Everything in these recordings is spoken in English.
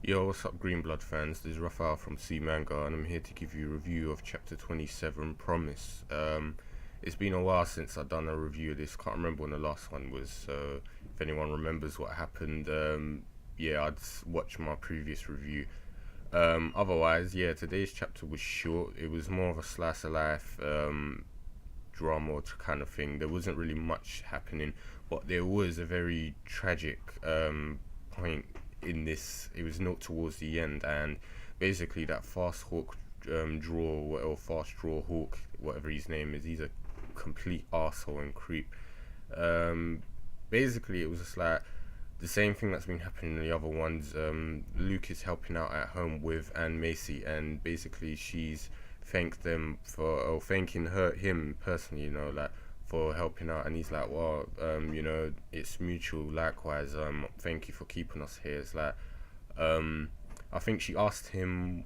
Yo, what's up, Green Blood fans? This is Rafael from C Manga, and I'm here to give you a review of Chapter 27, Promise. It's been a while since I've done a review of this. Can't remember when the last one was, so if anyone remembers what happened, yeah, I'd watch my previous review. Otherwise, yeah, today's chapter was short. It was more of a slice of life drama kind of thing. There wasn't really much happening, but there was a very tragic point in this. It was not towards the end, and basically that fast hawk draw or fast draw hawk, whatever his name is, he's a complete asshole and creep. Um, Basically, it was just like the same thing that's been happening in the other ones. Luke is helping out at home with Anne Macy, and basically she's thanked them for, or thanking him personally, like for helping out, and he's like, well, it's mutual. Likewise, thank you for keeping us here. It's like, um, I think she asked him,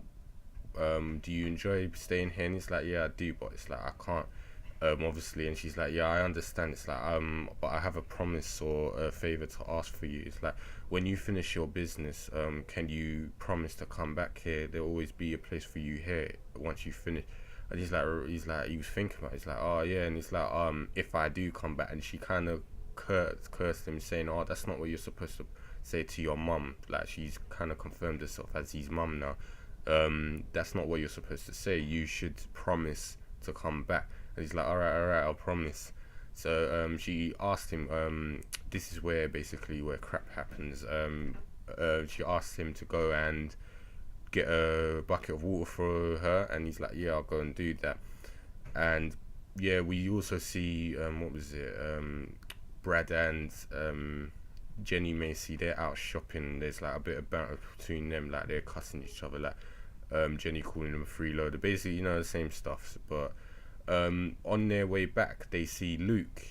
do you enjoy staying here? And he's like, yeah, I do, but it's like I can't obviously. And she's like, yeah, I understand. It's like, but I have a promise or a favor to ask for you. It's like, when you finish your business, can you promise to come back here? There'll always be a place for you here once you finish. And he was thinking about it. He's like, oh yeah. And he's like, if I do come back. And she kind of cursed him, saying, oh, that's not what you're supposed to say to your mum. Like, she's kind of confirmed herself as his mum now. That's not what you're supposed to say. You should promise to come back. And he's like, all right, I'll promise. So she asked him, this is where basically where crap happens. She asked him to go and get a bucket of water for her, and he's like, yeah, I'll go and do that. And yeah, we also see, what was it? Brad and Jenny Macy, they're out shopping. There's like a bit of banter between them, like they're cussing each other, like Jenny calling him a freeloader, basically, the same stuff. But on their way back, they see Luke,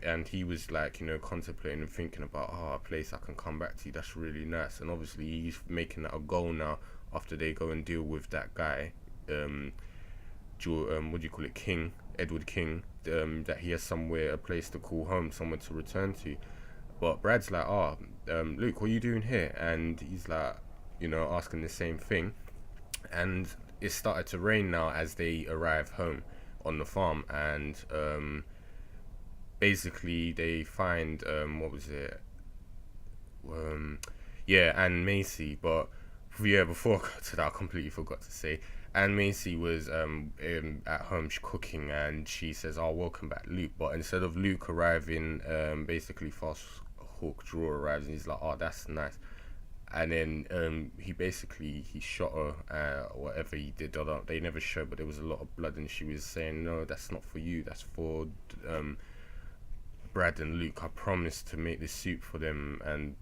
and he was like, contemplating and thinking about, a place I can come back to. That's really nice. And obviously, he's making that a goal now after they go and deal with that guy, what do you call it, King, Edward King, that he has somewhere, a place to call home, somewhere to return to. But Brad's like, Luke, what are you doing here? And he's like, asking the same thing. And it started to rain now as they arrive home on the farm, and basically they find, what was it? Um, yeah, Anne Macy. But yeah, before I got to that, I completely forgot to say. Anne Macy was at home cooking, and she says, "Oh, welcome back, Luke." But instead of Luke arriving, basically Fast Hawk Draw arrives, and he's like, "Oh, that's nice." And then he shot her, whatever he did. They never showed, but there was a lot of blood, and she was saying, "No, that's not for you. That's for Brad and Luke. I promised to make this soup for them, and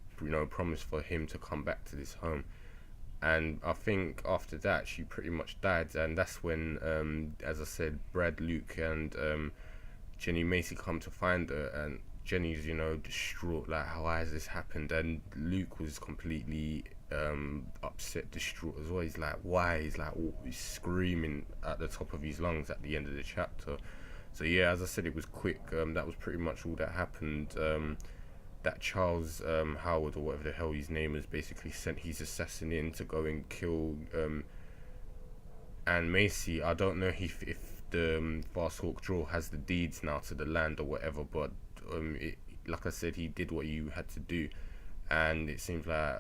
promised for him to come back to this home." And I think after that, she pretty much died, and that's when, as I said, Brad, Luke, and Jenny Macy come to find her, and Jenny's, distraught, like, how has this happened? And Luke was completely upset, distraught as well. He's like, why? He's like, he's screaming at the top of his lungs at the end of the chapter. So yeah, as I said, it was quick. That was pretty much all that happened. That Charles Howard, or whatever the hell his name is, basically sent his assassin in to go and kill Anne Macy. I don't know if the Fast Hawk Draw has the deeds now to the land or whatever, but like I said, he did what you had to do, and it seems like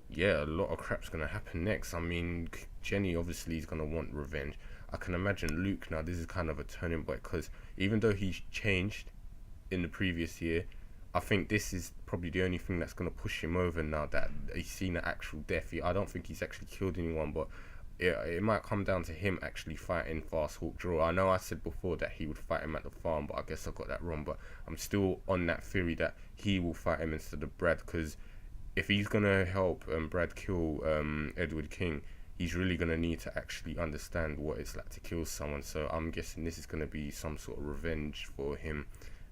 yeah, a lot of crap's gonna happen next. I mean, Jenny obviously is gonna want revenge. I can imagine Luke now. This is kind of a turning point, because even though he's changed in the previous year, I think this is probably the only thing that's going to push him over now that he's seen an actual death. I don't think he's actually killed anyone, but it might come down to him actually fighting Fast Hawk Draw. I know I said before that he would fight him at the farm, but I guess I got that wrong. But I'm still on that theory that he will fight him instead of Brad, because if he's going to help Brad kill Edward King, he's really going to need to actually understand what it's like to kill someone. So I'm guessing this is going to be some sort of revenge for him,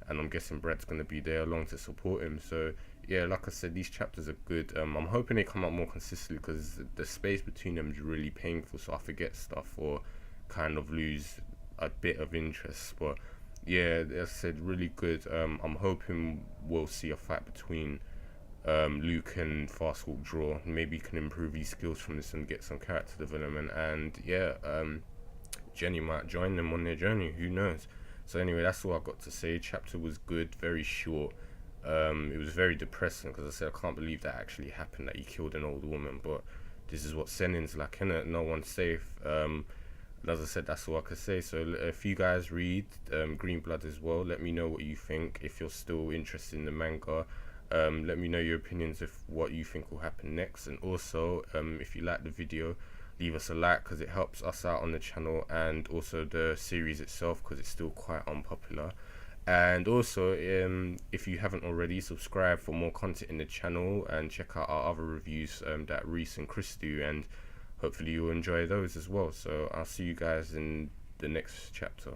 and I'm guessing Brad's going to be there along to support him. So yeah, like I said, these chapters are good. I'm hoping they come out more consistently, because the space between them is really painful, so I forget stuff or kind of lose a bit of interest. But yeah, as I said, really good. I'm hoping we'll see a fight between Luke can fast walk draw. Maybe he can improve his skills from this and get some character development. And yeah, Jenny might join them on their journey. Who knows? So anyway, that's all I got to say. Chapter was good, very short. It was very depressing because I said I can't believe that actually happened, that he killed an old woman. But this is what Senin's like, innit? No one's safe. And as I said, that's all I could say. So if you guys read Green Blood as well, let me know what you think. If you're still interested in the manga, let me know your opinions of what you think will happen next. And also, if you like the video, leave us a like because it helps us out on the channel, and also the series itself because it's still quite unpopular. And also, if you haven't already, subscribe for more content in the channel and check out our other reviews that Reese and Chris do, and hopefully you'll enjoy those as well. So I'll see you guys in the next chapter.